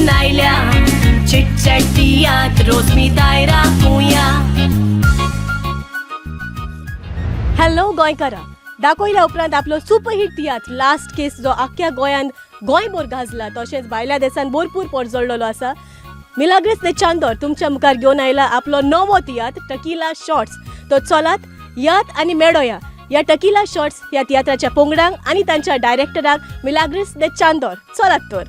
घेऊन आयल्या चिटचटियात रोज मी दायरा राखूया. हॅलो गोंयकारा, दाखयल्या उपरांत आपलो सुपरहिट तियात्र लास्ट केस जो आख्ख्या गोंयांत गोंयभर गाजला तशेंच भायल्या देशांत भरपूर पडजळलेलो आसा. मिलाग्रेस दे चांदोर तुमच्या मुखार घेवन आयला आपलो नवो तियात्र टकिला शॉर्ट्स. तो चलात यात आनी मेळोया. या टकिला शॉर्ट्स ह्या तियात्राच्या पोंगडांक आनी तांच्या डायरेक्टराक मिलाग्रेस दे चांदोर. चलात तर.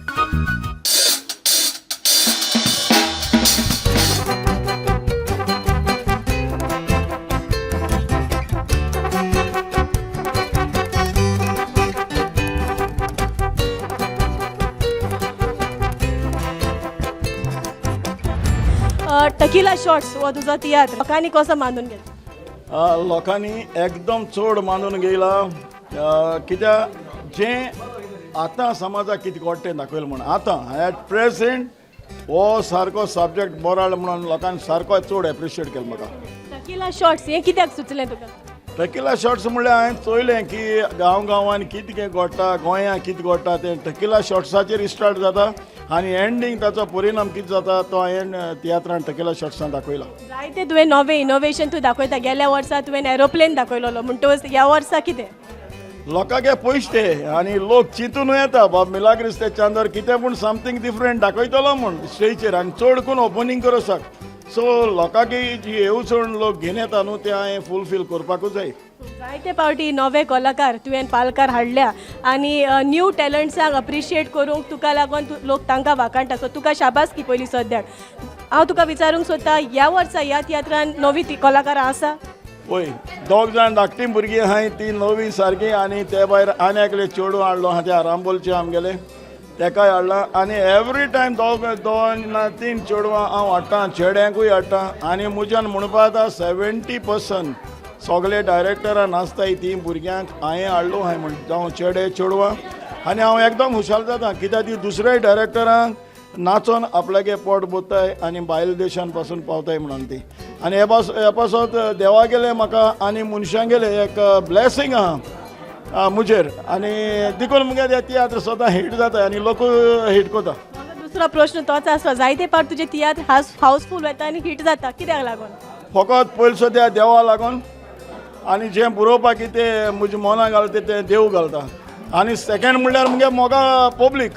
टकिला शॉर्ट्स हो तुझो तियात्र लोकांनी कसो मानून घेतला? लोकांनी एकदम चड मानून घेयला. कित्याक जें आतां समाजाक कितें घडटें दाखयलें म्हण आतां एट प्रेझेंट हो सारको सब्जेक्ट बरो म्हणून लोकांनी सारको चड एप्रिशिएट केलो म्हाका. टकिला शॉर्ट्स हें कित्याक सुचलें तुका? टकिला शॉर्ट्स म्हणल्यार हांवें चोयलें की गांवांनी कितें घडटा गोंयां कितें घडटा तें टकिला शॉर्ट्साचेर स्टार्ट जाता आनी एंडींग ताचो परिणाम कितें जाता तो हांवें तियात्रान टकिला शॉर्ट्सान दाखयला. जायते तुवें नवे इनोवेशन तूं दाखयता. गेल्या वर्सा तुवें एरोप्लेन दाखयलोलो म्हणटकच ह्या वर्सा कितें? लोकांक हे पयशे आनी लोक चिंतून येता बाब मिलाग्रेस ते चांदोर कितें पूण समथींग डिफरंट दाखयतलो म्हूण स्टेजीचेर आनी चड करून ओपनिंग करसाक. सो लोकांक जी येवचण लोक घेवन येता न्हू ते हांवें फुलफील करपाकूच जाय. जायते फावटी नवे कलाकार तुवें पालकार हाडल्या आनी न्यू टॅलंट्सांक अप्रिशिएट करूंक तुका लागून लोक तांकां वाखाणटा. सो तुका शाबासकी पयली सद्याक. हांव तुका विचारूंक सोदता ह्या वर्सा ह्या तियात्रान नवी कलाकारां आसा? पळय 2 जाण धाकटीं भुरगीं आहाय ती नवी सारकी आनी ते भायर आनी एकले चेडूं हाडलो आहा त्या रामबोलचे आमगेले तेकाय हाडला आनी एवरी टायम 2 ना 3 चेडवां हांव हाडटा चेड्यांकूय हाडटा आनी म्हज्यान म्हणपा आतां 70% सगळे डायरेक्टरां नाचताय ती भुरग्यांक हांवें हाडलो हांवें म्हण जावं चेडे चेडवां आनी हांव एकदम हुशाल जाता कित्याक ती दुसऱ्याय डायरेक्टरांक नाचोन आपल्यागे पोट बोत्ताय आनी भायल्या देशान पासून पावताय म्हणून ती आनी हे पासत देवा गेले म्हाका आनी मनशां गेले एक ब्लेसींग आहा मुजेर आनी देखून मुगे तियात्र स्वता हिट जाता आनी लोक हिट करता. दुसरो प्रश्न तोच आसा. जायते फावट तुजें तियात्र हावसफूल वता आनी हिट जाता कित्याक लागून? फकत पयलसो त्या देवा लागून आनी जें बरोवपाक कितें म्हज्या मनाक घालता तें देव घालता आनी सेकेंड म्हणल्यार मुगे मोगा पब्लीक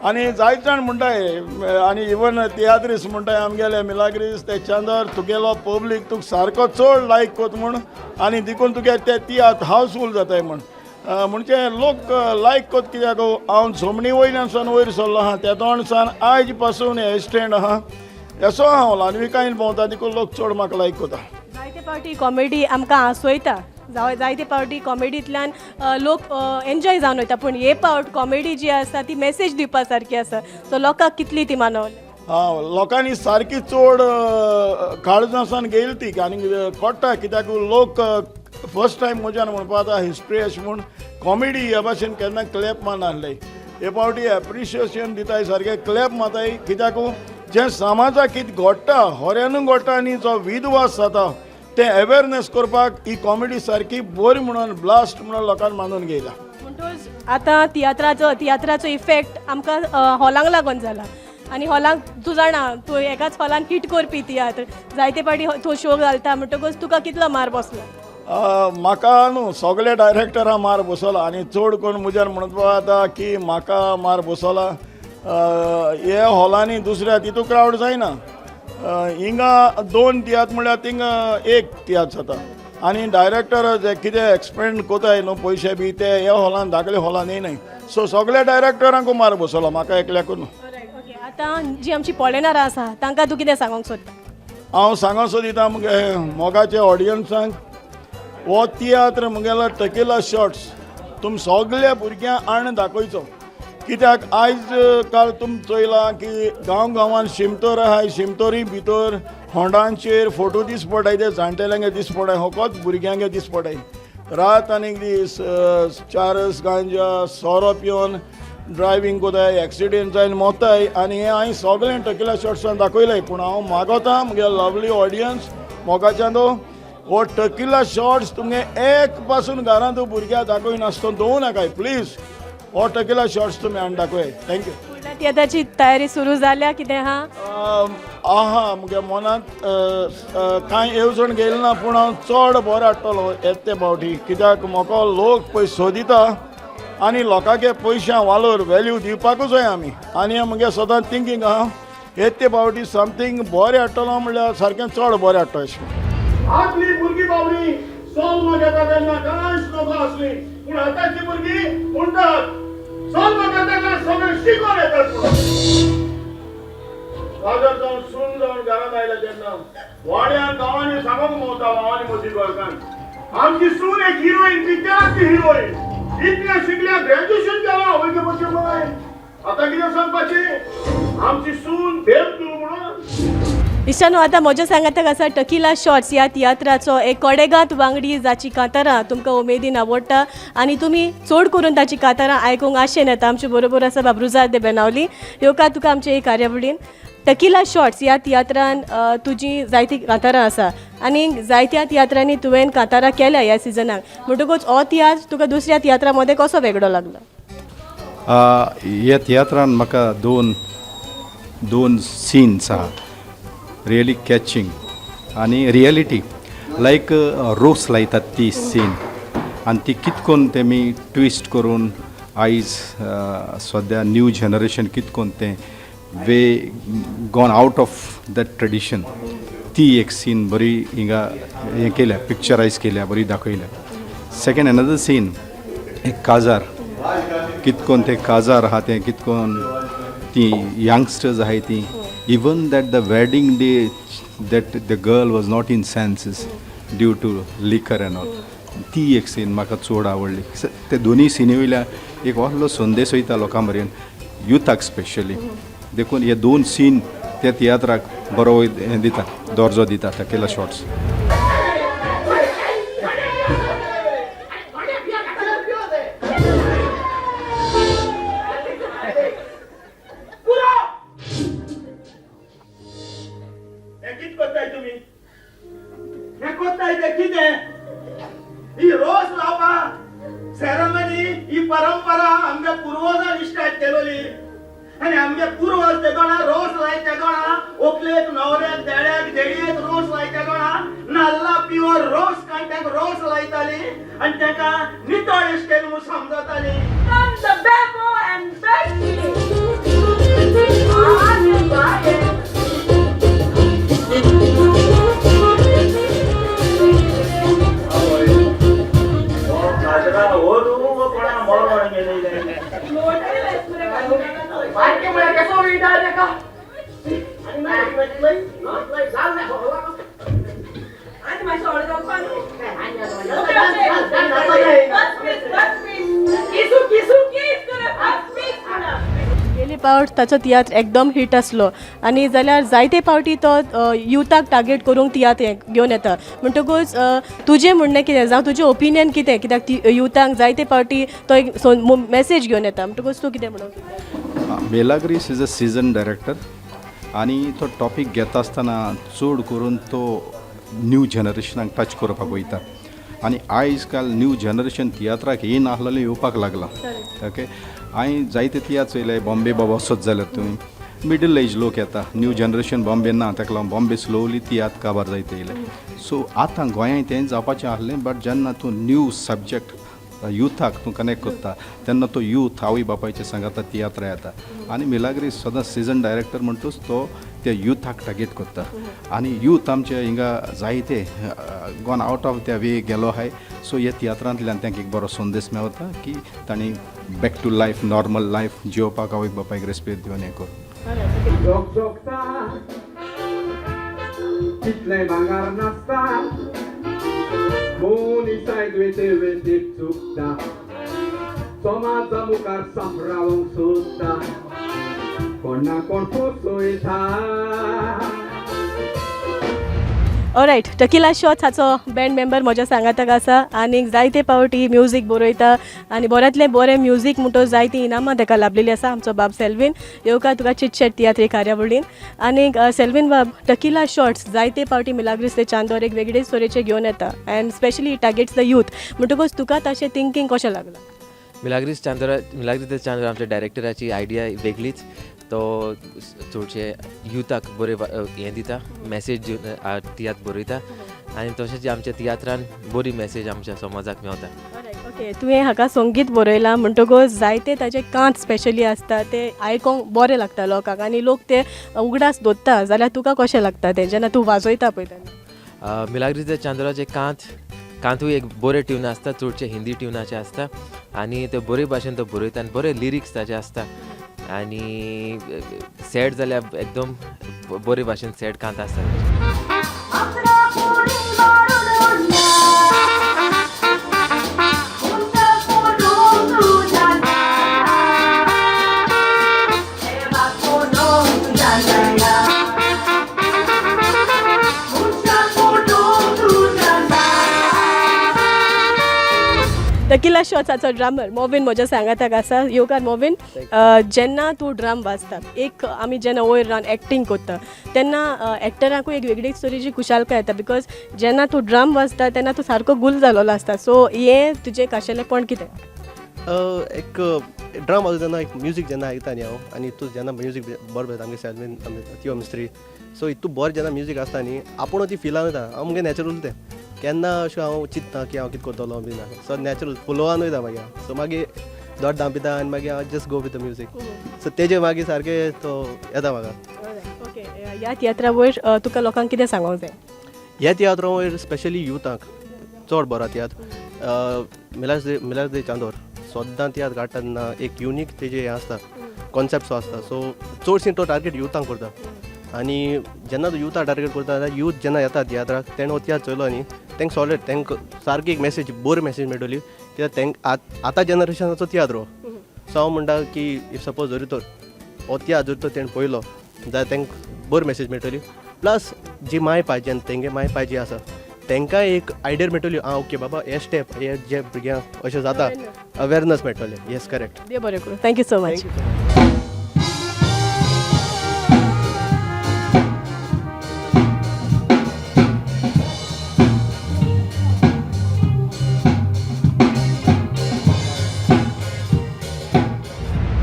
आनी जायते जाण म्हणटाय आनी इवन तियात्रीस म्हणटाय आमगेले मिलाग्रेस ते चांदोर तुगेलो पब्लीक तुका सारको चड लायक कोत म्हूण आनी देखून तुगे ते तियात्र हावसफूल जाताय म्हूण म्हणजे लोक लायक कोत कित्याक हांव झोमणी वयल्यानसान वयर सरलो आहा त्या दोणसान आयज पासून हे स्टँड आहा असो हांव ल्हानविकायेन भोंवता देखून लोक चड म्हाका लायक कोता. जायते फावटी कॉमेडी आमकां हांसोयता. जायते फावटी कॉमेडींतल्यान लोक एन्जॉय जावन वयता पूण हे फावट कॉमेडी जी आसा ती मेसेज दिवपा सारकी आसा. सो लोकांक कितली ती मानवली? लोकांनी सारकी चड काळजासान घेयली ती आनी कोट्टा कित्याक लोक फर्स्ट टायम म्हज्यान म्हणपा आतां हिस्ट्री अशें म्हूण कॉमेडी ह्या भाशेन केन्ना क्लॅप मारनासले हे फावटी एप्रिशिएशन दिताय सारकें क्लॅप मारताय कित्याक जें समाजाक कितें घडटा होऱ्यानूय घडटा आनी जो विधवास जाता तें अवेरनेस करपाक ही कॉमेडी सारकी बरी म्हणून ब्लास्ट म्हणून लोकांनी मानून घेयला. म्हणटच आतां तियात्राचो इफेक्ट आमकां हॉलांक लागून जाला आनी हॉलांक तूं जाणा तूं एकाच हॉलान हिट करपी तियात्र जायते फावटी तूं शो घालता म्हणटकच तुका कितलो मार बसला? म्हाका न्हू सगळे डायरेक्टरां मार बसला आनी चड करून म्हज्यान म्हणपा जाता की म्हाका मार बसला. हे हॉलांनी दुसऱ्या तितू क्रावड जायना हिंगा 2 तियात्र म्हणल्यार थिंगा 1 तियात्र जाता आनी डायरेक्टर जे कितें एक्सपेंड कोताय न्हू पयशे बी ते हे हॉलान धाकले हॉलान येयनाय. सो सगळे डायरेक्टरांकूय मार बसला म्हाका एकल्याकूच न्हू. आतां जी आमची पळयणारां आसा तांकां तूं कितें सांगूंक सोदता? हांव सांगोंक सोदिता मुगे मोगाचे ऑडियन्सांक हो तियात्र मुगेलो टकिला शॉर्ट्स तुम सगळ्या भुरग्यांक हाडून दाखयचो कित्याक आयज काल तुम चोयलां की गांवान शिमतोर आहाय शिमतोरी भितर होंडांचेर फोटो दीस पडटाय ते जाणटेल्यांगे दीस पडटाय होकोच भुरग्यांगे दीस पडटाय. रात आनीक दीस चारस गांजा सोरो पिवन ड्रायव्हिंग कोताय एक्सिडेंट जायन मोताय आनी हें हांवें सगळें टकिला शॉर्ट्सान दाखयलाय. पूण हांव मागोतां मुगे लवली ऑडियन्स मोगाच्यान हो टकिला शॉर्ट्स तुमगे एक पासून घरांत भुरग्यां दाखय नासतना दवरूं नाकाय प्लीज. हो टकिला शॉर्ट्स तुमी हाडून दाखय थँक्यू. फुडल्या तियात्राची तयारी सुरू जाल्या कितें हा? आहा म्हज्या मनांत कांय येवजण गेली ना पूण हांव चड बरो हाडटलो येते फावटी कित्याक म्हाका लोक पयस सोदिता आनी लोकांचे पयशां वालोर व्हॅल्यू दिवपाकूच जाय आमी आनी म्हगे सदांच थिंकींग आहा येते फावटी समथींग बरें हाडटलो म्हणल्यार सारकें चड बरें हाडटा अशें. आपली भुरगीं बाबडी सल्म घेता तेन्ना कांयच नोको आसली पूण आतांची भुरगीं म्हणटात सल्म घेता तेन्ना सगळें शिकून येतात म्हणून. फादर जावन सून जावन घरांत आयले तेन्ना वाड्यान गांवांनी सांगोंक मोवता गांवांनी मदीं गोंयकान आमची सून एक हिरोईन पिक्चरांतली हिरोईन इतल्या शिकल्या ग्रॅज्युएशन केलां वयचे पयशे पळय आतां कितें सांगपाचें आमची सून भेटू म्हणून. इश्टानो आतां म्हज्या सांगाताक आसा टकिला शॉर्ट्स ह्या तियात्राचो एक कडेगांत वांगडी जाची कांतारां तुमकां उमेदीन आवडटा आनी तुमी चड करून ताची कांतारां आयकूंक आशेन येता. आमचे बरोबर आसा बाबरुजार दे बेनावली येवकार तुका आमचे हे कार्यावळीन. टकिला शॉर्ट्स ह्या तियात्रान तुजी जायती कांतारां आसा आनी जायत्या तियात्रांनी तुवें कांतारां केल्या ह्या सिजनाक म्हणटकूच हो तियात्र तुका दुसऱ्या तियात्रा मदें कसो वेगळो लागलो? ह्या तियात्रान म्हाका दोन सीन्स आहा रियली कॅचिंग आनी रियलिटी लायक रोस लायतात ती सीन आनी ती कितकोन तेमी ट्विस्ट करून आयज सद्या न्यू जनरेशन कितकोन तें we gone out of that tradition ती एक सीन बरी हिंगा हें केल्या पिक्चरायज केल्या बरी दाखयल्या. सेकेंड अनदर सीन एक काजार कितकोन ते काजार आहा तें कितकोन ती यंगस्टर्स आहाय ती even that the wedding day that the girl was not in senses due to liquor and all ती एक सीन म्हाका चड आवडली. ते दोनी सिनी वयल्या एक व्हडलो संदेश वयता लोकां मेरेन युथाक स्पेशली देखून हे दोन सीन त्या तियात्राक बरो हें दिता दर्जो दिता टकिला शॉर्ट्स. ही रोस लावपा सेरेमनी ही परंपरा आमच्या पूर्वजांनी स्टार्ट केलेली आनी आमचे पूर्वज ते कोणा रोस लायते कोणा ओपलेक न्हवऱ्याक देड्याक देडयेक रोस लायते कोणा नाल्ला प्युअर रोस कांट्याक रोस लायताली आनी ताका नितळ इश्टेन म्हूण समजताली. गेली फावट ताचो तियात्र एकदम हिट आसलो आनी जाल्यार जायते फावटी तो युथाक टार्गेट करूंक तियात्र घेवन येता म्हणटकूच तुजें म्हणणें कितें जावं तुजें ओपिनियन कितें कित्याक युथाक जायते फावटी तो एक मेसेज घेवन येता म्हणटकूच तूं कितें म्हणून? बेलाग्रीस इज अ सीजन डायरेक्टर आनी तो टॉपीक घेता आसतना चड करून तो न्यू जनरेशनाक टच करपाक वयता आनी आयज काल न्यू जनरेशन तियात्राक येयन आसलेलें येवपाक लागलां. ओके हांवें जायते तियात्र चोयले बॉम्बे बाबा वचत जाल्यार तुमी मिडल एज लोक येता न्यू जनरेशन बॉम्बे ना ताका लागून बॉम्बे स्लोली तियात्र काबार जायते येयले. सो आतां गोंयांत तें जावपाचें आसलें बट जेन्ना तूं न्यू सब्जेक्ट युथाक तूं कनेक्ट करता तेन्ना तो यूथ आवय बापायचे सांगाता तियात्र येता आनी मिलाग्रीस सदां सिजन डायरेक्टर म्हणटूच तो त्या युथाक टार्गेट करता आनी यूथ आमचे हिंगा जायते गॉन आउट ऑफ त्या वे गेलो आहाय. सो ह्या तियात्रांतल्यान तांकां एक बरो संदेश मेवता की तांणी back to life normal life जिवपाक आवय बापायक रेस्पेद दिवन हें करून. कितले भांगार नासता मोनिसाय द्वेते वेतीक चुकता समाजा मुखार सांपरावंक सोदता कोणा कोण पोसयता. ऑलरायट टकिला शॉर्ट्स हाचो बँड मेंबर म्हज्या सांगाताक आसा आनी जायते फावटी म्युजीक बरयता आनी बऱ्यांतलें बरें म्युजीक म्हणटो जायतीं इनामां ताका लाभलेली आसा. आमचो बाब सेल्वीन येवकार तुका चिटचॅट तियात्र कार्यावळीन. आनी सेल्वीन बाब टकिला शॉर्ट्स जायते फावटी मिलाग्रीस ते चांदोर एक वेगळेच तरेचे घेवन येता and specially targets the youth म्हणटकूच तुका तशें थिंकींग कशें लागलां? मिलाग्रीस दे चांदोर आमच्या डायरेक्टराची आयडिया वेगळीच. तो चडशे युथाक बरे हें दिता, मॅसेज तियात्र बरयता आनी तशेंच आमच्या तियात्रान बरी मॅसेज आमच्या समाजाक मेवता. ओके, तुवें हाका संगीत बरयलां म्हणटकूच जायते ताजे कांत स्पेशली आसता ते आयकोंक बरें लागता लोकांक आनी लोक ते उगडास दोत्ता. जाल्यार तुका कशें लागता तें जेन्ना तूं वाजयता पळय तेन्ना? मिलाग्रीस दे चांदोराचे कांतूय एक बरे ट्यून आसता, चडशे हिंदी ट्युनाचे आसता आनी ते बरे भाशेन तो बरयता आनी बरे लिरिक्स ताचे आसता आनी सॅड जाल्यार एकदम बरे भाशेन सॅड कांत आसता. टकिला शॉट्साचो ड्रामर मोविन म्हज्या सांगाताक आसा. येवकार मोविन, जेन्ना तूं ड्राम वाजता, एक आमी जेन्ना वयर रावन एक्टींग करता तेन्ना एक्टराकूय एक वेगळीच तरेची खुशालकाय येता. बिकॉज जेन्ना तूं ड्राम वाजता तेन्ना तूं सारको गुल जालोलो आसता. सो हें तुजें खाशेलेपण कितें? एक ड्राम वाजयतना एक म्युजीक जेन्ना आयकता न्ही हांव आनी तूं जेन्ना म्युजीक बरें पळयता आमगे सॅलमेन तियो मिस्त्री, सो इतू बरें जेन्ना म्युजीक आसता न्ही आपूण ती फिलान वयता. आमगे नॅचरल तें केन्ना अशें हांव चिंतता की हांव कितें करतलो बी ना. सो नॅचरल फ्लोवान वयता मागीर हांव. सो मागीर दोड दांपिता आनी मागीर हांव just go with the music. So तेजे मागीर सारकें तो येता म्हाका. ओके, ह्या तियात्रा वयर तुका लोकांक कितें सांगूंक जाय? ह्या तियात्रा वयर स्पेशली युथाक चड बरो तियात्र. मिलाज दे चांदोर सोद्दां तियात्र काडटा तेन्ना एक युनीक तेजे हें आसता, कॉन्सेप्ट सो आसता. सो चडशी तो टार्गेट युथांक करता आनी जेन्ना तूं युथाक टार्गेट करता जाल्यार यूथ जेन्ना येता तियात्राक तेणें हो तियात्र चोयलो न्ही तेंक सॉलिड तेंक सारकी एक मॅसेज बरी मॅसेज मेळटली. कित्याक तेंक आतां जनरेशनाचो तियात्र हो. सो हांव म्हणटा की इफ सपोज जरी तर हो तियात्र जर तर तेणें पळयलो जाल्यार तेंक बरी मॅसेज मेळटली. प्लस जी माय पायजे आनी तेंगे माय पायजे आसा तेंकां एक आयडिया मेळटली. ओके बाबा हे स्टेप हे जे भुरग्यांक अशें जाता अवेरनस मेळटलें. Yes correct. देव बरें करूं. Thank you so much.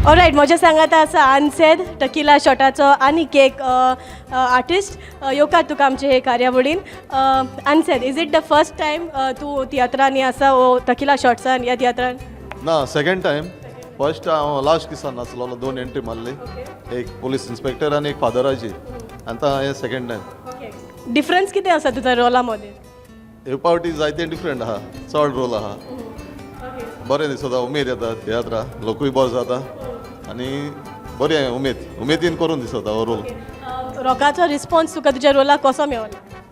ऑलरायट, म्हज्या सांगाता आसा अनसेद टकिला शॉटाचो आनीक एक आर्टिस्ट. येवकार तुका आमचे हे कार्यावळीन. अनसेद, is it the first time तूं तियात्रांनी आसा वो टकिला शॉट्सान ह्या तियात्रान? ना, सेकंड टायम. फर्स्ट हांव लास्ट दिसान नाचलोलो, 2 एंट्री मारली, एक पुलीस इन्स्पेक्टर आनी एक फादराची. आतां हे सेकंड टायम. डिफरन्स कितें आसा तुज्या रोला मदें? ह्या पावटी जायते डिफरंट आहा, चड रोल आहा. बरें दिसता, उमेद येता तियात्रा, लोकूय बरो जाता आनी बरें उमेदीन करून दिसता हो रोल. रोकाचो रिस्पॉन्स तुका तुज्या रोलाक कसो मेळ्ळो?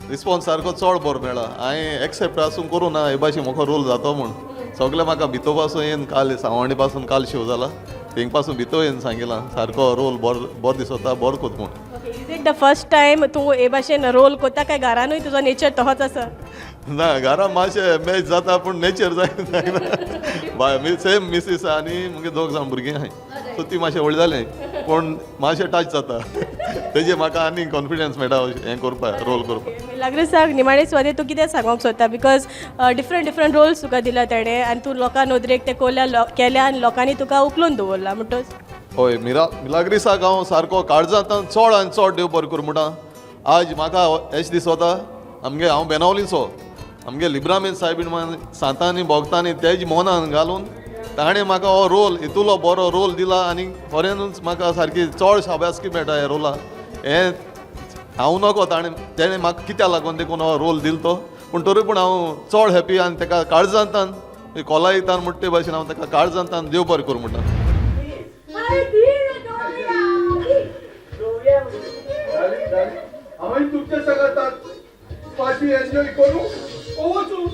रिस्पॉन्स सारको चड बरो मेळ्ळा. हांवें एक्सेप्ट आसून करूं ना हे भाशेन म्हाका रोल जातो म्हूण. सगळे म्हाका भितो पासून येवन काल सावंडी पासून काल शो जाला थिंग पासून भितो येवन सांगिलां सारको रोल बरो दिसता, बरो कोत म्हूण. Is it the first time तूं हे भाशेन रोल कोता काय घरानूय तुजो नेचर तोच आसा? ना, घरा मातशें मॅच जाता पूण नेचर जायना. सेम मिसीस आनी मुगे 2 जाण भुरगीं आहाय, सो ती मातशें व्हड जालें पूण मातशें टच जाता. तेजे म्हाका आनी कॉन्फिडन्स मेळटा हें करपाक, रोल करपाक. लाग्रेसाक निमाणे स्वादे तूं कितें सांगूंक सोदता? बिकॉज डिफरंट रोल्स तुका दिला तेणें आनी तूं लोकां नदरेक ते केल्या आनी लोकांनी तुका उखलून दवरला म्हणटच. हय, मिलाग्रिसाक हांव सारको काळजांत चड आनी चड देव बरें करूं म्हणटा. आज म्हाका एश दीस वता आमगे हांव बेनावलीचो आमगे लिब्रामेन सायबीन सांतांनी भोगतांनी तेज मोनान घालून ताणें म्हाका हो रोल इतुलो बरो रोल दिला आनी खऱ्यानूच म्हाका सारकी चड शाबासकी मेळटा ह्या रोलाक. हें हांव नकळो तेणें म्हाका कित्याक लागून देखून हो रोल दिलो तो, पूण तरी पूण हांव चड हॅपी आनी ताका काळजांतान कोलायतान म्हणटा ते भाशेन हांव ताका काळजांतान देव बरें करूं म्हणटा. हांवें तुमच्या सांगातात पार्टी एन्जॉय करू वचूं.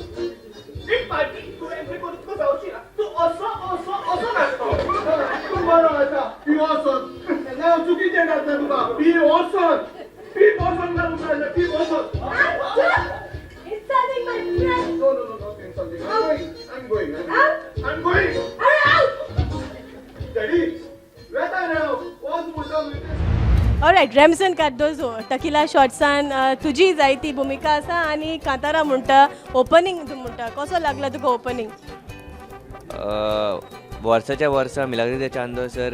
एक पार्टी तूं एन्जॉय करू तुका जावची ना. तूं असो नाचतो. तूं बरो आसा पी वचोन. तेन्ना हांव चुकीचें नाचता तुका. पी वचोन घालूंक जाय. पी वचोन. I'm going. Daddy, where are you? What's the matter? Alright, Ramson Cardozo Tequila शॉट्सान तुजी जायती भुमिका आसा आनी कांतारा म्हणटा ओपनिंग तूं म्हणटा. कसो लागला तुका ओपनिंग? वर्साच्या वर्सा मिलाग्री चांदो सर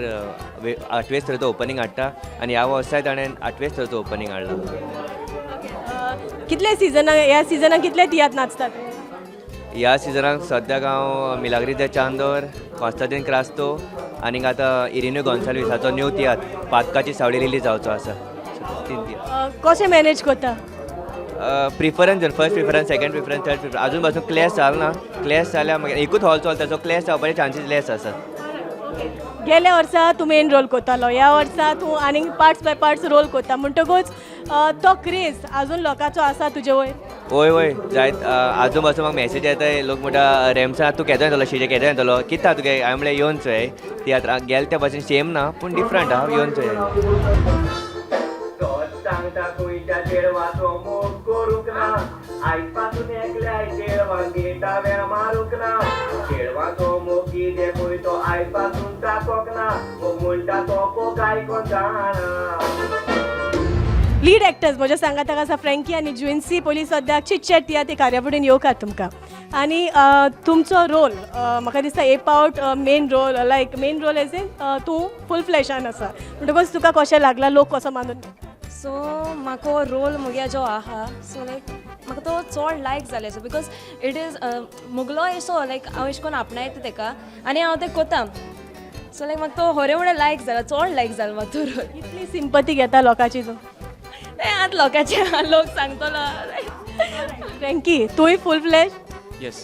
8वे स्थराचो ओपनिंग हाडटा आनी ह्या वर्साय ताणें 8वे स्थराचो ओपनिंग हाडला. कितले सिजनाक ह्या सिजनाक कितले तियात्र नाचतात? ह्या सिजनाक सद्याक हांव मिलाग्री दे चांदोर, कॉन्स्टांतीन क्रास्तो आनीक आतां इरिन्यू गॉन्साल्वीसाचो न्यू तियात्र पातकाची सावळी रिलीज जावचो आसा. 3 तियात्र. कशें मॅनेज करता? Preference first preference, second preference, third preference अजून पासून क्लॅश जालो ना. क्लॅश जाल्यार मागीर एकूच हॉल चलता सो क्लॅश जावपाचे चान्सीस लेस आसात. गेल्या वर्सा तूं मेन रोल करतालो, ह्या वर्सा तूं आनीक पार्ट्स बाय पार्ट्स रोल करता म्हणटकूच तो क्रेज आजून लोकांचो आसा तुजे वयर? वय वय जायत आजून पासून म्हाका मॅसेज येताय लोक म्हणटा रेम्सा तूं केदो येतलो शिजे केदो येतलो कित्ता तुगे हांवें म्हणलें येवन चोय तियात्राक गेले त्या भाशेन सेम ना पूण डिफरंट हांव येवन चोय. सांगता गोंयच्या चेडवाचो मोग करूंक ना आयज पासून एकल्याय चेडवांक गेटा वेळ मारूंक ना चेडवाचो मोग कितें पळय तो आयज पासून जाकोक ना मोग म्हणटा तो कोक आयकोन जाणा. लीड एक्टर्स म्हज्या सांगाताक आसा फ्रँकी आनी ज्विन्सी पयलीं सद्याक चिटचॅट तियात्र कार्यावळीन येवकार तुमकां आनी तुमचो रोल म्हाका दिसता ए पावट main role like main role as in तूं फूल फ्लॅशान आसा म्हणटकूच तुका कशें लागला लोक कसो मानून? सो म्हाका रोल मुगे जो आहा सो लायक म्हाका तो चड लायक जाले सो बिकॉज इट इज मुगलो असो लायक हांव अशें करून आपणायता तेका आनी हांव तें कोतां सो लायक म्हाका तो होरे फुडें लायक जाला चड लायक जाला म्हाका तो रोल. कितली सिंपती घेता लोकांची तूं? तें आतां लोकांचे लोक सांगतलो. फ्रँकी तूंय फूल फ्लॅश? येस.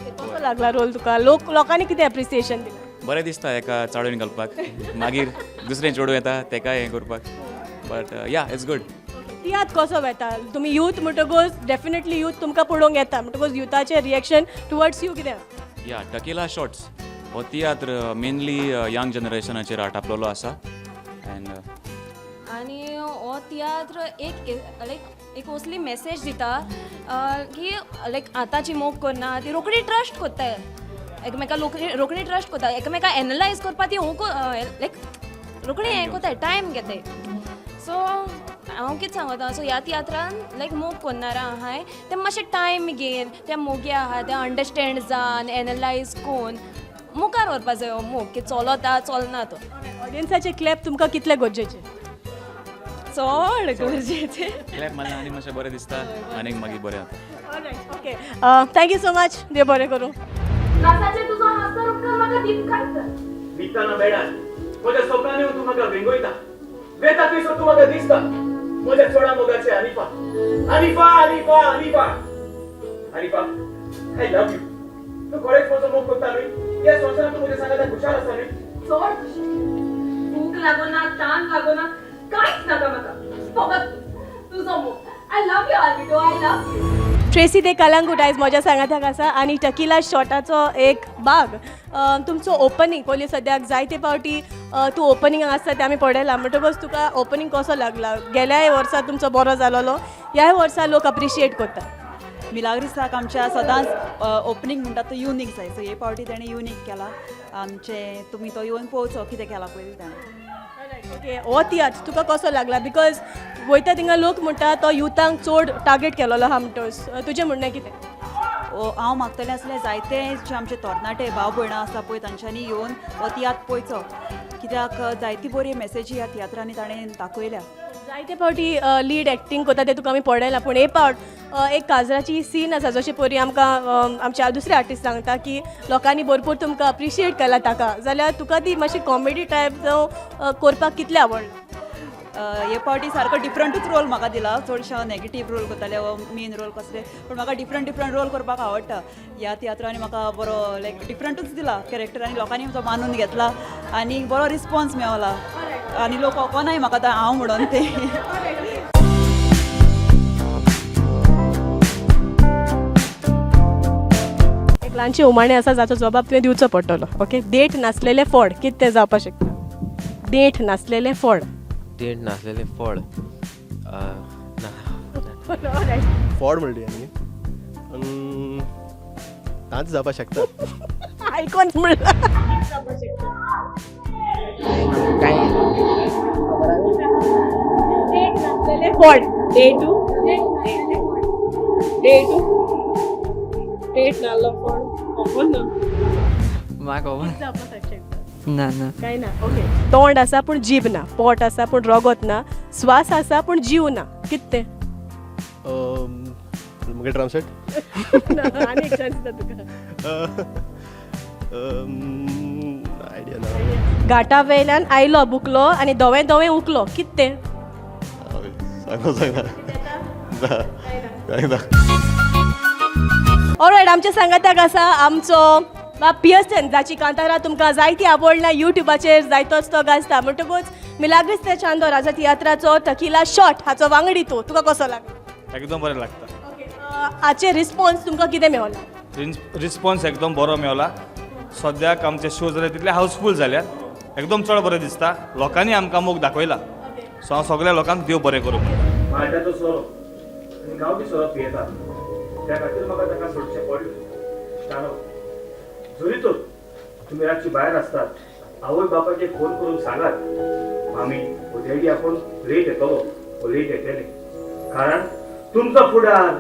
कसो लागला रोल तुका? लोकांनी कितें एप्रिसिएशन दिलें? बरें दिसता एका चाडून घालपाक मागीर दुसरें चेडूं येता तेकाय हें करपाक बट या इट्स गूड. तियात्र कसो वेता? तुमी यूथ म्हणटकूच डेफिनेटली यूथ तुमकां पळोवंक येता म्हणटकूच युथाचें रिएक्शन टुवर्ड्स यू कितें? या टकीला शॉर्ट्स हो तियात्र मेनली यंग जनरेशनाचेर आटापलेलो आसा एंड आनी हो तियात्र एक लायक एक असली मेसेज दिता की लायक आतांची मोग करना ती रोखडी ट्रस्ट कोत्ता एकमेका रोखडी ट्रस्ट कोत्ता एकमेका एनालायज करपा ती लायक रोखडी हें कोत्ताय टायम घेताय. सो हांव कितें सांगता सो ह्या तियात्रान लायक मोग करनारा आहाय ते मातशें टायम घेवन त्या मोगी आहा ते अंडरस्टँड जावन एनालायज कोन्न मुखार व्हरपा जाय हो मोग की चलता चलना तो. ऑडियन्साचे क्लॅप तुमकां कितले गरजेचे? चड गरजेचे. क्लॅप मारल्यार आनी मातशें बरें दिसता आनीक मागीर बरें जाता. Okay thank you so much. देव बरें करूं. नाचाचे तुजो हास्तर उपकार म्हाका दीप काडटा. दिसताना बेडान म्हज्या सपनांनी तूं म्हाका वेंगोयता वेता थंयसर तूं म्हाका दिसता म्हज्या चोडा मोगाचे हनिफा हनिफा हनिफा हनिफा हनिफा आय लव यू. तूं खरेंच म्हजो मोग करता न्ही ह्या संवसारांत तूं म्हज्या सांगाता खुशाल आसा न्ही. चड खुशी भूक लागोना ताण लागोना कांयच नाका म्हाका फकत तुजो मोग. I love you Alvito I love you. Tracy दे कलांगूट आयज म्हज्या सांगाताक आसा आनी टकिला शॉटाचो एक भाग तुमचो ओपनिंग पयलीं सद्याक जायते फावटी तूं ओपनिंगाक आसता तें आमी पळयलां म्हणटकूच तुका ओपनिंग कसो लागला? गेल्याय वर्सा तुमचो बरो जालोलो ह्याय वर्सा लोक अप्रिशिएट करता. मिलाग्रिसाक आमच्या सदांच ओपनिंग म्हणटा तो युनीक जाय सो हे फावटी ताणें युनीक केला आमचे तुमी तो येवन पळोवचो कितें केला पयलीं ताणें. ओके हो तियात्र तुका कसो लागला? बिकॉज वयता थिंगा लोक म्हणटा तो युथांक चड टार्गेट केलोलो आहा म्हणटोच तुजें म्हणणें कितें? हांव मागतलें आसलें जायते जे आमचे तरणाटे भाव भयणां आसा पळय तांच्यांनी येवन हो तियात्र पळयचो कित्याक जायती बरी मेसेजी ह्या तियात्रांनी ताणें दाखयल्या. जायते फावटी लीड एक्टींग करता ते तुका आमी पळयलां पूण हे पावट एक काजराची सीन आसा जशी पयलीं आमकां आमच्या दुसरे आर्टिस्ट सांगता की लोकांनी भरपूर तुमकां अप्रिशिएट केला ताका जाल्यार तुका ती मातशी कॉमेडी टायप जावं करपाक कितलें आवडला? हे फावटी सारको डिफरंटूच रोल म्हाका दिला चडशे हांव नेगेटीव रोल करताले वा मेन रोल कसले पूण म्हाका डिफरंट रोल करपाक आवडटा. ह्या तियात्रांनी म्हाका बरो लायक डिफरंटूच दिला कॅरेक्टर आनी लोकांनी तो मानून घेतला आनी बरो रिस्पॉन्स मेळला आनी लोक कोणाय म्हाका आतां हांव म्हणून ते. एक ल्हानशें उमाणें आसा जाचो जबाब तुवें दिवचो पडटलो. ओके देठ नासलेले फळ कितें तें जावपाक शकता? देठ नासलेले फळ. देठ नासलेले फळ फॉड म्हणली आनी तांच जावपाक शकता. आयकून म्हणला देठ नासलेले फळ. देठू देठ नासलो फळ. म्हाका जावपाक शकता ना ना काय ना ओके तोंड आसा पूण जीब ना पोट आसा पूण रगत ना स्वास आसा पूण जीव ना कित तें मुगे ट्रान्सलेट आनी एक चान्स दिता तुका आयडिया ना घाटा वयल्यान आयलो बुकलो आनी धोवें धोवें उकलो कित तें ऑलरायट आमच्या सांगाताक आसा आमचो पियर्सन जाची कांतारां तुमकां जायती आवडना युट्यूबाचेर जायतोच तो गाजता म्हणटकूच मिलाग्रिस दे चांदोर हाजो तियात्राचो टकिला शॉट हाचो वांगडी तूं तुका कसो लागला एकदम बरें लागता हाचे रिस्पॉन्स तुमकां कितें मेळ्ळा रिस्पॉन्स एकदम बरो मेवला सद्याक आमचे शो जाले तितले हावसफूल जाल्यात एकदम चड बरें दिसता लोकांनी आमकां मोग दाखयला सो हांव सगळ्या लोकांक देव बरें करूं मायटाचो सोरो आनी गांवठी सोरो पियेता त्या खातीर म्हाका ताका सोडचें पडलें कारण जरी तर तुमी रातची भायर आसतात आवय बापायक एक फोन करून सांगात मामी हो डॅडी आपूण लेट येतलो हो लेट येतले कारण तुमचो फुडार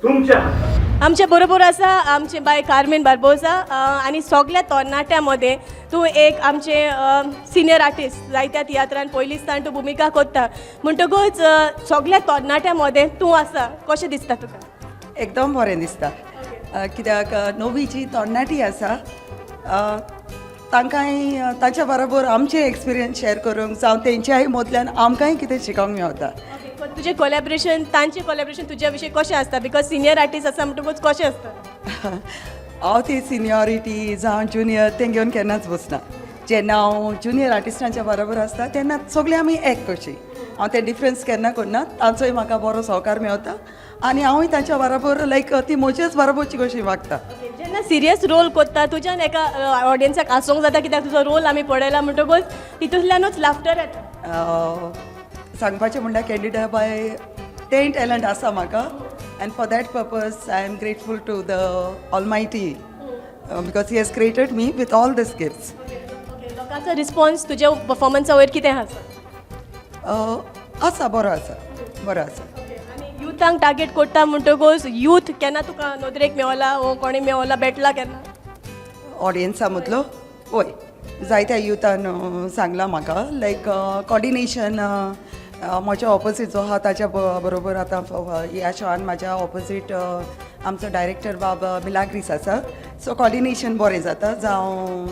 तुमच्या हातांत आमचे बरोबर आसा आमचे बाय कार्मेन बार्बोसा आनी सगळ्या तरणाट्या मध्ये तूं एक आमचे सिनियर आर्टिस्ट जायत्या तियात्रान पयलींचतान तूं भुमिका करता म्हणटकूच सगळ्या तरणाट्या मध्ये तूं आसा कशें दिसता तुका एकदम बरें दिसता कित्याक नवी जी तरणाटी आसा तांकांय ताच्या बरोबर आमचे एक्सपिरियन्स शेअर करूंक जावं तेंच्याय मदल्यान आमकांय कितें शिकोंक मेळटा तुझे कोलॅबरेशन तांचे कोलॅबरेशन तुज्या विशीं कशें आसता बिकॉज सिनियर आर्टिस्ट आसा म्हणटकूच कशें आसता हांव ती सिनियरिटी जावं ज्युनियर तें घेवन केन्नाच बसना जेन्ना हांव ज्युनियर आर्टिस्टांच्या बरोबर आसता तेन्ना सगळीं आमी एक कशी हांव तें डिफरन्स केन्ना करना तांचोय म्हाका बरो सहकार मेळटा आनी हांवूय तांच्या बरोबर लायक ती म्हजेच बरोबरची कशी वागता जेन्ना सिरियस रोल करता तुज्यान एका ऑडियन्साक आसूंक जाता कित्याक तुजो रोल आमी पळयला म्हणटकूच तितूंतल्यानूच लाफ्टर येता सांगपाचें म्हणल्यार कॅन्डिडेट बाय तें टॅलंट आसा म्हाका and for that purpose I am grateful to the almighty because he has created me with all these gifts लोकांचो रिस्पॉन्स तुज्या परफॉर्मन्सा वयर कितें आसा बरो आसा बरो आसा आनी युथांक टार्गेट करता म्हणटकूच यूथ केन्ना तुका नदरेक मेवला वो कोणी मेवला भेटला केन्ना ऑडियन्सा मदलो वय जायत्या युथान सांगलां म्हाका लायक कॉर्डिनेशन म्हज्या ऑपोजीट जो आहा ताच्या बरोबर आतां ह्या शोआन म्हाज्या ऑपोजीट आमचो डायरेक्टर बाब मिलाग्रीस आसा सो कॉर्डिनेशन बरें जाता जावं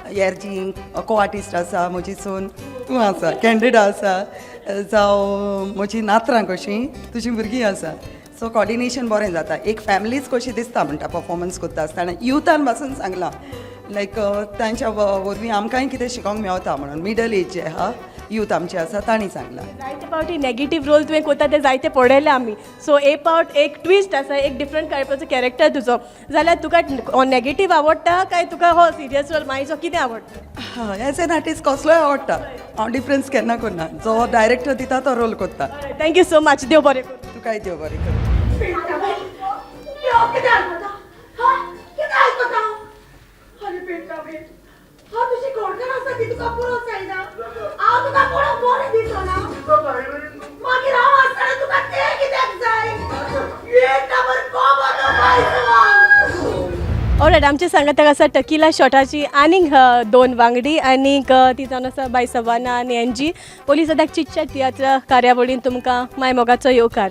हेर जी को आर्टिस्ट आसा म्हजी सून तूं आसा कॅन्डिडा आसा जावं म्हजी नात्रां कशीं तुजीं भुरगीं आसा सो कॉर्डिनेशन बरें जाता एक फॅमिलीच कशी दिसता म्हणटा परफॉर्मन्स करता आसतना युथान पासून सांगलां लायक तांच्या वरवीं आमकांय कितें शिकोंक मेळटा म्हणून मिडल एज जे आहा यूथ आमचे आसा तांणी सांगलां जायते फावटी नेगेटीव रोल तुवें करता ते जायते पळयले आमी सो एक पावट एक ट्विस्ट आसा एक डिफरंट टायपाचो कॅरेक्टर तुजो जाल्यार तुका नेगेटीव आवडटा काय तुका हो सिरियस रोल मागीचो कितें आवडटा एज एन आर्टिस्ट कसलोय आवडटा हांव डिफरन्स केन्ना करना जो डायरेक्टर दिता तो रोल करता थँक्यू सो मच देव बरें कर तुकाय देव बरें कर ऑलरायट आमचे सांगाताक आसा टकिला शॉटाची आनीक दोन वांगडी आनीक ती जावन आसा बाय सवाना आनी एनजी पोलीस सद्याक चिटच्या तियात्र कार्यावळीन तुमकां माय मोगाचो येवकार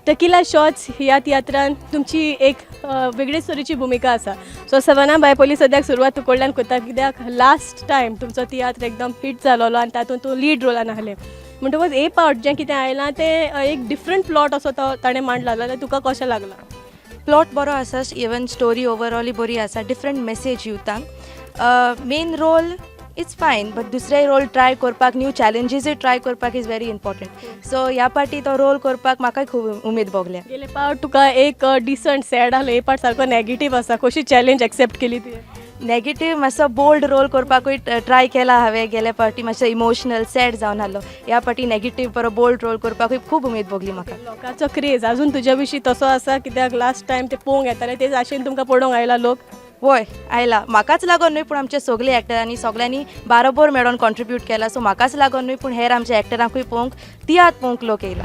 टकिला शॉट्स ह्या तियात्रान तुमची एक वेगळीच तरेची भुमिका आसा सो सवाना बाय पोलीस सद्याक सुरवात तूं कडल्यान करता कित्याक लास्ट टायम तुमचो तियात्र एकदम हिट जालोलो आनी तातूंत तूं लीड रोलान आहलें म्हणटकूच ए पावट जें कितें आयलां तें एक डिफरंट प्लॉट असो तो ताणें मांडला जाल्यार तुका कशें लागलां प्लॉट बरो आसा इवन स्टोरी ओवरऑल बरी आसा डिफरंट मेसेज युथांक main role it's fine but दुसरे रोल ट्राय करपाक न्यू चॅलेंजीसूय ट्राय करपाक इज व्हेरी इम्पॉर्टंट सो ह्या पार्टी तो रोल करपाक म्हाकाय खूब उमेद भोगल्या गेले पावट तुका एक डिसंट सॅड आहलो हे पावट सारको नेगेटीव आसा कशी चॅलेंज एक्सेप्ट केली तुवें नेगेटीव मातसो बोल्ड रोल करपाकूय ट्राय केला हांवें गेल्या पार्टी मातसो इमोशनल सॅड जावन आहलो ह्या पार्टी नेगेटीव बरो बोल्ड रोल करपाकूय खूब उमेद भोगली म्हाका लोकांचो क्रेज अजून तुज्या विशीं तसो आसा कित्याक लास्ट टायम ते पळोवंक येताले तेच आशेन तुमकां पळोवंक आयला लोक वय आयला म्हाकाच लागून न्हय पूण आमचे सगळे एक्टरांनी सगळ्यांनी बारोबर मेळोन कॉन्ट्रिब्यूट केला सो म्हाकाच लागून न्हय पूण हेर आमच्या एक्टरांकूय पळोवंक तियात्र पळोवंक लोक येयला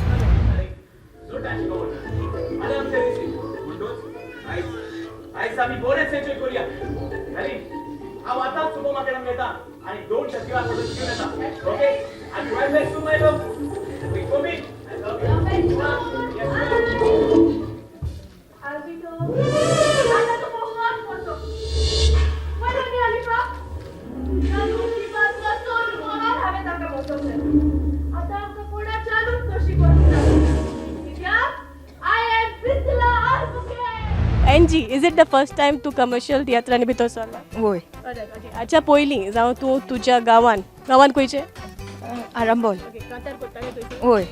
आयज आमी बरेंच एन्जॉय करुया हांव आतांच सुको मार्केटान येता आनी 2 शक्तीला पडून घेवन येता ओके आनी वेल बेक टू माय लव कमी एनजी is it the first time तू कमर्शियल तियात्रांनी भितर सरला वय हाच्या पयलीं जावं तूं तुज्या गांवान खंयचे आरांबोल कांतार करताले थंयसर वय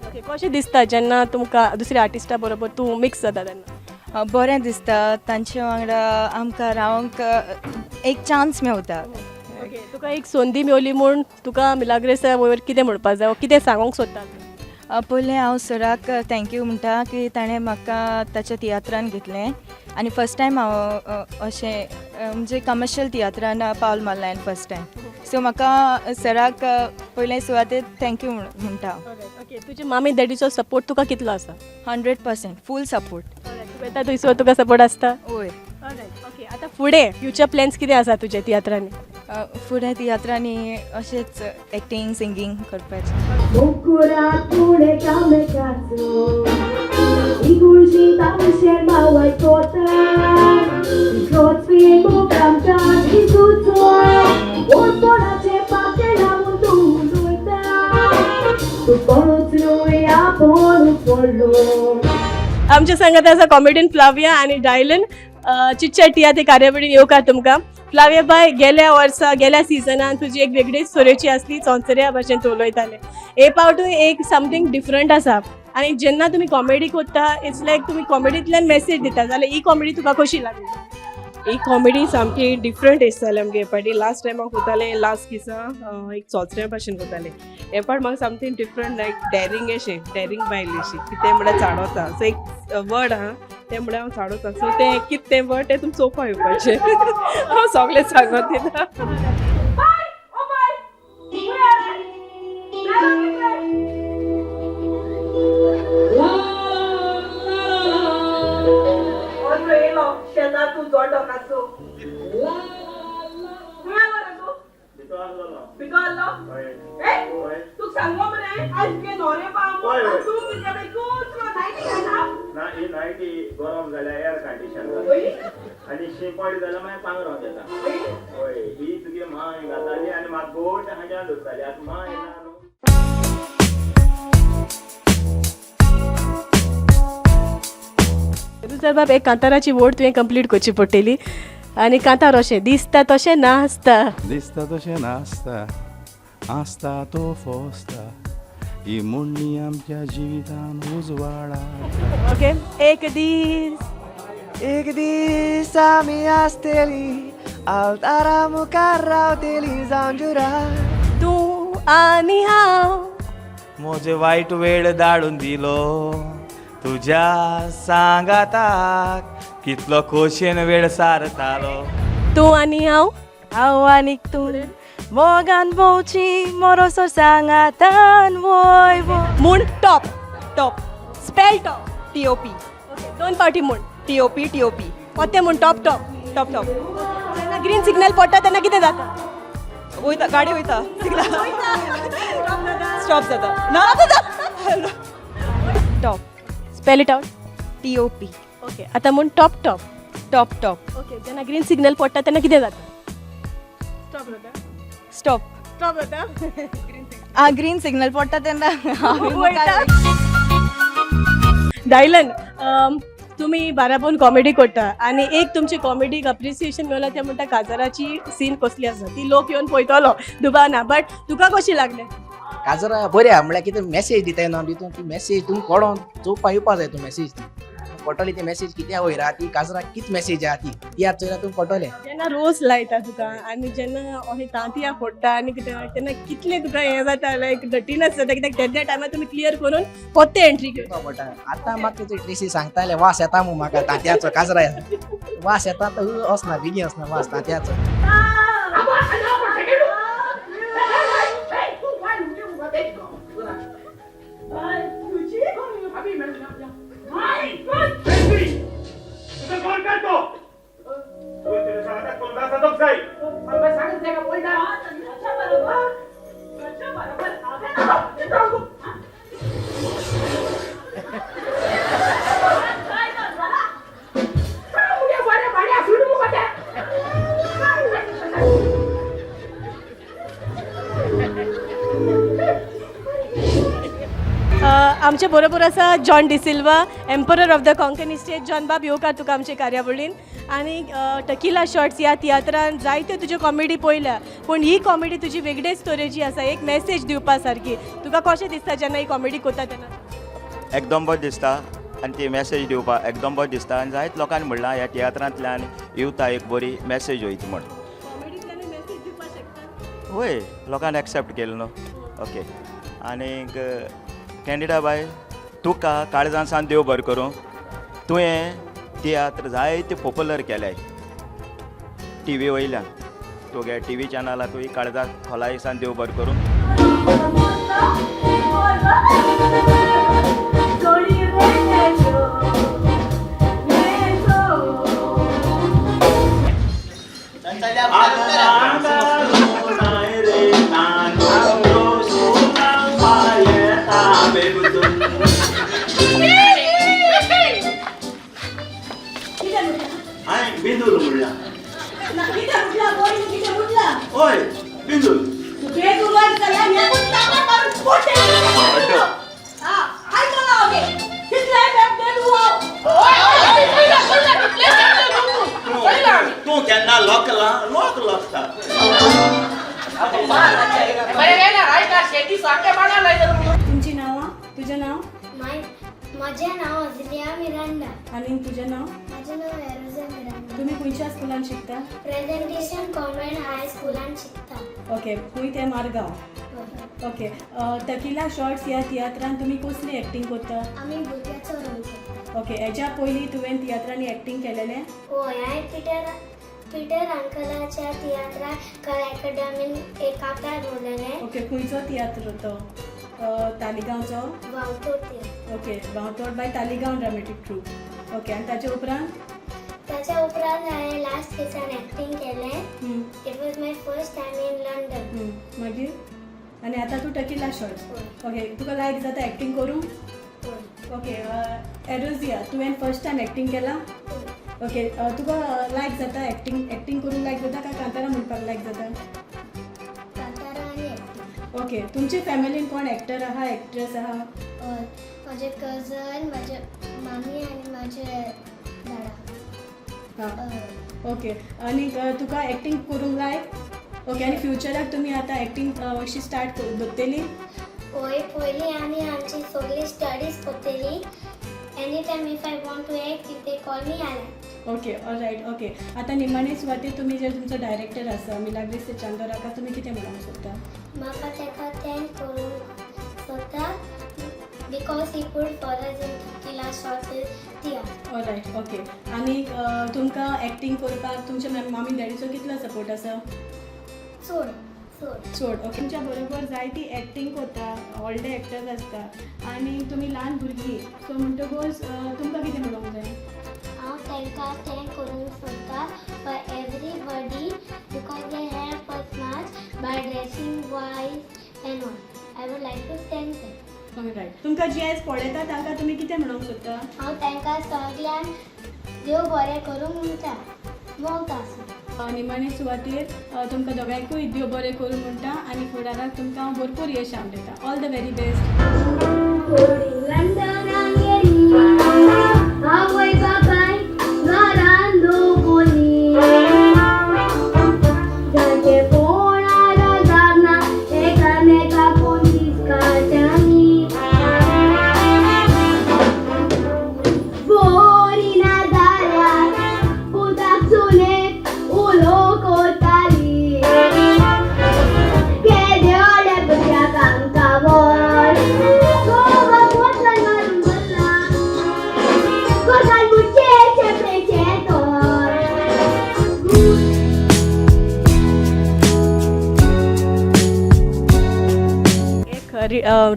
ओके कशें दिसता जेन्ना तुमकां दुसऱ्या आर्टिस्टा बरोबर तूं मिक्स जाता तेन्ना बरें दिसता तांचे वांगडा आमकां रावंक एक चान्स मेवता ओके तुका एक संदी मेवली म्हूण तुका मिलाग्रेसा वयर कितें म्हणपाक जाय कितें सांगूंक सोदता पयलें हांव सराक थँक्यू म्हणटा की ताणें म्हाका ताच्या तियात्रान घेतलें आनी फर्स्ट टायम हांव अशें म्हणजे कमर्शियल तियात्रान पावल मारलें हांवें फर्स्ट टायम सो म्हाका सराक पयले सुवातेर थँक्यू म्हणटा ओके तुजे मामी डॅडीचो सपोर्ट तुका कितलो आसा 100% फूल सपोर्ट तूं येता थंयसर तुका सपोर्ट आसता वय ओके आतां फुडें फ्युचर प्लॅन्स कितें आसा तुजे तियात्रांनी फुडें तियात्रांनी अशेंच एक्टींग सिंगींग करपाचें आमच्या संगत आसा कॉमेडियन फ्लाविया आनी डायलन चिटचॅट ह्या कार्यावळीन येवकार तुमकां फ्लाविया बाय गेल्या सिजनान तुजी एक वेगळीच तरेची आसली चोंचऱ्या भाशेन तूं उलयतालें हे पावटूय एक समथींग डिफरंट आसा आनी जेन्ना तुमी कॉमेडी करता इट्स लायक तुमी कॉमेडींतल्यान मेसेज दिता जाल्यार ही कॉमेडी तुका कशी लागली ही कॉमेडी सामकी डिफरंट दिसताली आमगे हे फाटी लास्ट टायम हांव करतालें लास्ट दिसा एक चोचऱ्या भाशेन करतालें हे फाट म्हाका समथींग डिफरंट लायक डॅरींग अशें डॅरींग बायली अशी कितें म्हळ्यार चाडोता सो एक वर्ड आहा तें म्हळ्यार हांव चाडोता सो तें कितें तें वर्ड तें तुमकां चोवपा येवपाचें हांव सगळें सांगत दिता गरम जाल्यार एअर कंडिशन आनी शिंपड जाल्यार मागीर पांगरो येता हय ही तुगे माय घाताली आनी म्हाका गोट हांग्यान धरताली आतां माय ना सर बाब एक कांताराची वोट तुवें कंप्लीट करची पडटली आनी कांतार अशें दिसता तशें नासता दिसता तशें नासता आसता तो फोसता ही मुण्णी आमच्या जिवितान उजवाडा ओके एक दीस आमी आसतेली अवतारा मुखार रावतेली जावन जुरा तूं आनी हांव म्हजे वायट वेळ धाडून दिलो तुज्या सांगाताक कितलो खोशेन वेळ सारतालो तूं आनी हांव आनीक तूं मोगान भोंवची मोरोसो सांगातान वोय म्हूण top top spell top TOP दोन पावटी म्हूण TOP ओते म्हूण टॉप टॉप टॉप टॉप जेन्ना ग्रीन सिग्नल पडटा तेन्ना कितें जाता वयता गाडी वयता स्टॉप जाता ना top spell it out TOP okay आतां म्हूण top top top top okay जेन्ना ग्रीन सिग्नल पडटा तेन्ना कितें जाता स्टॉप जाता स्टॉप स्टॉप जाता ग्रीन सिग्नल पडटा तेन्ना डायलन तुम्ही बाराबोन कॉमेडी करता आणि एक तुमची कॉमेडीक अप्रिसिएशन मेळ्ळां तें म्हणटा काजराची सीन कसली आसा ती लोक येवन पळयतलो दुबाना बट तुका कशी लागले काजरा बरें आहा म्हळ्यार कितें मेसेज दिताय न्हू तितून ती मेसेज तुमकां कळोन चोवपा येवपा जाय तूं मेसेज कळटली ती मेसेज कित्या वयर आहा ती काजराक कित मेसेज आहा ती याद चोयल्यार तुमकां कळटलें जेन्ना रोस लायता तुका आनी जेन्ना अशें तांतयां फोडटा आनी कितें तेन्ना कितलें तुका हें जाता लायक डटीनस जाता कित्याक त्या टायमार तुमी क्लियर करून पोत्ते एंट्री घेवता पडटा आतां म्हाका तेचो ट्रेसी सांगताले वास येता मू म्हाका तांतयाचो काजरा वास येता तो वचना बेगीन वचना वास तांतयाचो तुका कोण करतो तुवें सांगता कोण जाता तो जाय आमचे बरोबर आसा John D'Silva, emperor of the Konkani state. John बाब येवकार तुका आमचे कार्यावळीन. आनी टकिला शॉर्ट्स ह्या तियात्रान जायत्यो तुज्यो कॉमेडी पळयल्या, पूण ही कॉमेडी तुजी वेगळेच तरेची आसा, एक मॅसेज दिवपा सारकी. तुका कशें दिसता जेन्ना ही कॉमेडी करता तेन्ना? एकदम बरें दिसता आनी ती मॅसेज दिवपाक एकदम बरें दिसता. आनी जायत लोकांनी म्हणलां ह्या तियात्रांतल्यान युथा एक बरी मॅसेज वयता म्हण. वय लोकांनी एक्सेप्ट केलं न्हू. ओके. आनीक कॅन्डिडा बाय तुका काळजांसान देव बरें करूं. तुवें तियात्र जायते पॉप्युलर केल्याय टी व्ही वयल्यान. तुगे टी व्ही चॅनलां तुवें काळजाक खोलायसान देव बरें करूं. बिंदूर म्हणला ओय बिंदूर तू केन्ना लोकला लोक लोकता. तुमची नांवां? तुजें नांव? म्हजें नांव अजिलिया मिरांडा. आनी तुजें नांव? म्हजें नांव एरोजा मिरांडा. तुमी खंयच्या स्कुलान शिकता? प्रेझेंटेशन कॉन्व्हेंट हाय स्कुलान शिकता. ओके. खंय तें मारगांव? ओके. टकिला शॉर्ट्स ह्या तियात्रान तुमी कसली एक्टींग करता? आमी भुरग्याचो रोल करता. ओके. हेच्या पयलीं तुवें तियात्रांनी एक्टींग केलेलें? हय, हांवें पिटर अंकलाच्या तियात्रा कला अकॅडमीन एक काकार उरलेलें. ओके. खंयचो तियात्र तो? तालिगांवचो? वावतोड तियात्र. Okay. Vavtod by Taleigao dramatic troupe. Okay. आनी ताचे उपरांत? ताच्या उपरांत हांवें लास्ट दिसान एक्टींग केलें. It was my first time in London. मागीर? आनी आतां तूं टकिला शॉर्ट्स. ओके. तुका लायक जाता एक्टींग करूं? ओके. एरोजिया, तुवें फर्स्ट टायम एक्टींग केलां? ओके. तुका लायक जाता एक्टींग करूंक लायक जाता काय कांतारा म्हणपाक लायक जाता? कांतारा आनी एक्टींग. ओके. तुमचे फॅमिलीन कोण एक्टर आहा, एक्ट्रेस आहा? म्हजे कजन, म्हजे मामी आनी म्हजे दादा. ओके. आनी तुका एक्टींग करूंक लायक? ओके. आनी फ्युचराक तुमी आतां एक्टींग अशी स्टार्ट दोत्तेली? हय, पयलीं आमी आमची सगळी स्टडीज करतली. Any time if I want to act if they call me I act. Okay. Alright. Okay. आतां निमाणे सुवातेर तुमी जे तुमचो डायरेक्टर आसा मिलाग्रीस चांदोराका तुमी कितें म्हणूंक सोदता? म्हाका ताका थँक करूंक सोदता because he put for us in टकिला shorts tiatr. All right. Okay. आनी तुमकां एक्टींग करपाक तुमच्या मामी डॅडीचो कितलो सपोर्ट आसा? चड. ओके. तुमच्या बरोबर जायती एक्टींग करता, व्हडले एक्टर्स आसता आनी तुमी ल्हान भुरगीं, सो म्हणटकूच तुमकां कितें म्हणूंक जाय? हांव तांकां थँक करूंक सोदता for everybody because they help us much by dressing wise and all. I would like to thank them. Alright. तुमकां जी आयज पळयता तांकां तुमी कितें म्हणूंक सोदता? हांव तांकां सगळ्यांक देव बरें करूंक म्हणटा. मोग आसूं. निमाणे सुवातेर तुमकां दोगांयकूय देव बरें करूं म्हणटा आनी फुडाराक तुमकां हांव भरपूर यश हांव दिता. All the very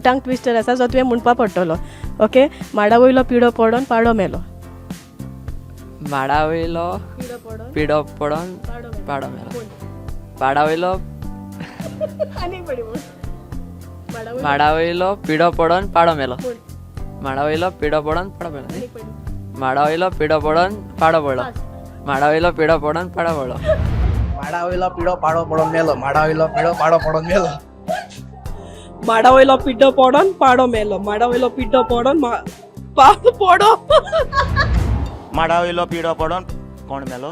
tongue twister आसा जो तुवें म्हणपा पडटलो. ओके. माडा वयलो पिडो पडोन पाडो मेलो. माडा वयलो पिडो पडोन पाडो मेलो. पाडा वयलो माडा वयलो पिडो पडोन पाडो मेलो. माडा वयलो पिडो पडोन पाडो मेलो. माडा वयलो पिडो पडोन पाडो पडलो. माडा वयलो पिडो पडोन पाडो पडलो. माडा वयलो पिडो पाडो पडोन मेलो. माडा वयलो पिडो पाडो पडोन मेलो. माडा वयलो पिड्डो पडोन पाडो मेलो माडा वयलो पिड्डो पडोन पाडो पडो माडा वयलो पिडो पडोन कोण मेलो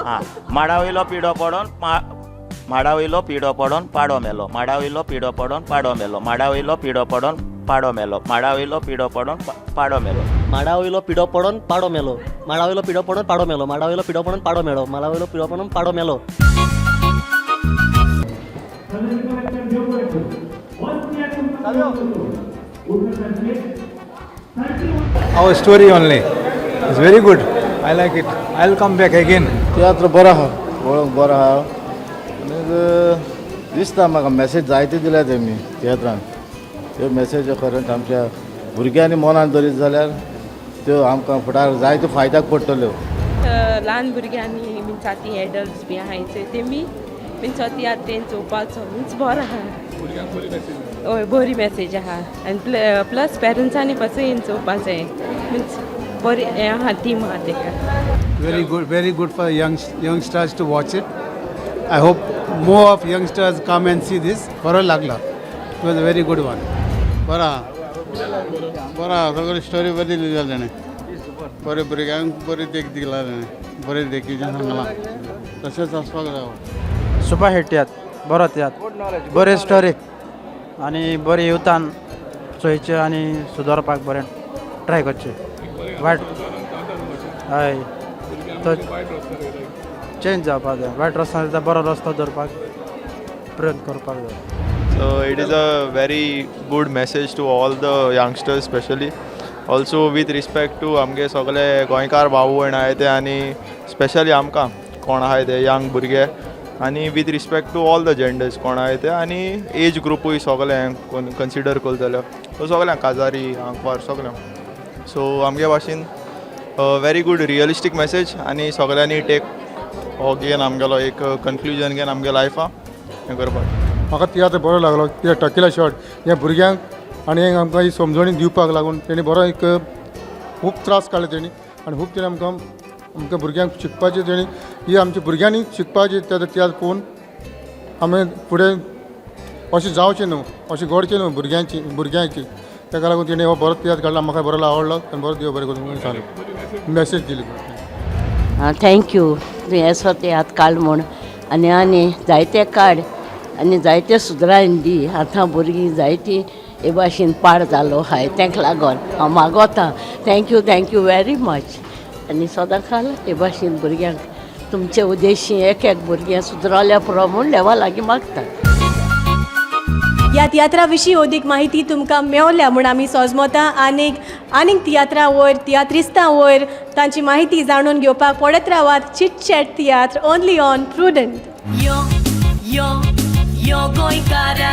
हां माडा वयलो पिडो पडोन माडा वयलो पिडो पडोन पाडो मेलो माडा वयलो पिडो पडोन पाडो मेलो माडा वयलो पिडो पडोन पाडो मेलो माडा वयलो पिडो पडोन पाडो मेलो माडा वयलो पिडो पडोन पाडो मेलो माडा वयलो पिडो पडोन पाडो मेलो माडा वयलो पिडो पडोन पाडो मेलो माडा वयलो पिडो पडोन पाडो मेलो Our story only. It's very good. I like it. I'll come back again. Tiatr बरो आहा वळख बरो आहा आनी दिसता म्हाका मॅसेज जायते दिल्या तेमी तियात्रान त्यो मॅसेज खरेंच आमच्या भुरग्यांनी मनान धरीत जाल्यार त्यो आमकां फुडार जायत्यो फायद्याक पडटल्यो ल्हान भुरग्यांनी मीन्स आतां एडल्ट्स बी आहाय चोय तेमी मीन्स आतां तें चोवपाचो मीन्स बरो आहा हय बरी मॅसेज आहा आनी प्लस पेरंट्सांनी पासून येवन चोवपा जाय मीन्स बरी हें आहा थीम आहा तेका Very good for youngsters to watch it. I hope more of youngsters come and see this. बरो लागला. It was a very good one. बरा सगळी स्टोरी बरी लिहिली ताणें बरे भुरग्यांक बरी देख दिला ताणें बरे देखीच्यान सांगला तशेंच आसपाक जाय सुपर हिट यात बरो यात बरे स्टोरी आनी बरी युथान चोयचे आनी सुदारपाक बरें ट्राय करचें वायट हय तो चेंज जावपाक जाय वायट रस्त्यान बरो रस्तो धरपाक प्रयत्न करपाक जाय So it is a very good message to all the youngsters especially. Also with respect to आमगे सगळे गोंयकार भाव भयण आहाय ते आनी स्पेशली आमकां कोण आहाय ते यंग भुरगे आनी with respect to all the genders कोण आहाय ते आनी एज ग्रुपूय सगळें कन्सिडर करता जाल्यार सो सगळ्यांक काजारी आंकवार सगळ्यांक सो आमगे भाशेन वेरी गुड रियलिस्टीक मॅसेज आनी सगळ्यांनी टेक हो घेवन आमगेलो एक कन्क्लुजन घेवन आमगे लायफा हें करपाक म्हाका तियात्र बरो लागलो कित्याक टकिला शॉट ह्या भुरग्यांक आनी आमकां ही समजणी दिवपाक लागून तेणी बरो एक खूब त्रास काडले तेणी आनी खूब तेणी आमकां भुरग्यांक शिकपाचें तेणी ही आमच्या भुरग्यांनी शिकपाचें तियात्र पळोवन आमी फुडें अशें जावचें न्हू अशें घडचें न्हू भुरग्यांची ताका लागून तेणी हो बरो तियात्र काडला म्हाका बरो आवडलो आनी बरो देव बरें करून सांगलें मॅसेज दिली थँक्यू तुवें असो तियात्र काड म्हूण आनी जायते काड आनी जायते सुदारण दी आतां भुरगीं जायतीं हे भाशेन पाड जालो आहाय ताका लागून हांव मागोता थँक्यू वेरी मच आनी सदांकाल हे भाशेन भुरग्यांक तुमचे उद्देशी एक भुरगें सुदरल्या पुरो म्हूण देवा लागीं मागता या तियात्रा विशीं अदीक माहिती तुमकां मेवल्या म्हूण आमी सोजमोता आनीक तियात्रा वयर तियात्रिस्तां वयर तांची माहिती जाणून घेवपाक पडत रावात चिट चॅट तियात्र ओनली ऑन प्रुडंट यो गोंयकारा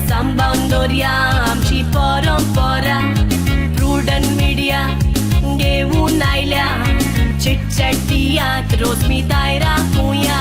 सांबाळून दवरया आमची परंपरा प्रुडंट मिडिया घेवून आयल्या चिट चॅट तियात्र रोजमी दायरा राखुया